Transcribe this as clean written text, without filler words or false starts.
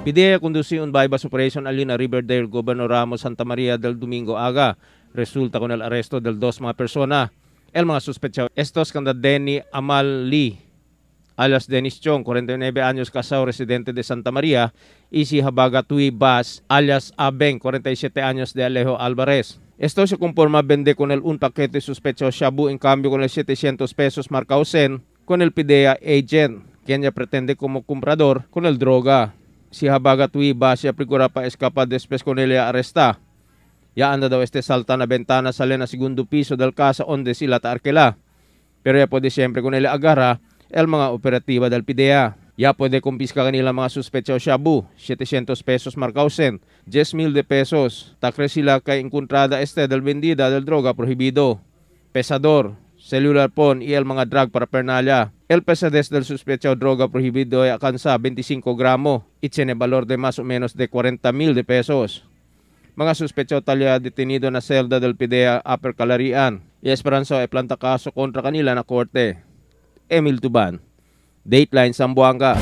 PDEA conduce un bypass operation ali na Riverdale, Gobernador Ramos, Santa Maria del Domingo aga. Resulta con el arresto del dos mga persona. El mga suspechao estos kanda Denny Amal Lee, alias Dennis Chong, 49 años, casado, residente de Santa Maria, y si Habaga Tui Bas, alias Abeng, 47 años, de Alejo Alvarez. Esto se conforma vende con el un paquete suspechao shabu en cambio con el 700 pesos marcao sen con el PDEA agent, quien ya pretende como comprador con el droga. Si Habaga Tui Bas ya procura pa escapar después con el aresta. Ya anda daw salta na bentana sa na segundo piso del casa onde sila taarkela. Pero ya puede siempre con el agarra el mga operatiba del PDEA. Ya puede kumpiska kanila mga suspechao shabu, 700 pesos marcao sen, 10,000 de pesos. Takre sila kay encontrada del vendida del droga prohibido, pesador, cellular phone y el mga drug paraphernalia. El pesadez del suspechao droga prohibido ay alcanza 25 gramos y tiene valor de más o menos de 40,000 de pesos. Mga suspechao talya detenido na selda del PDEA Upper Calarian y esperanza ay planta kaso kontra kanila na korte. Emil Tuban, Dateline, Zamboanga.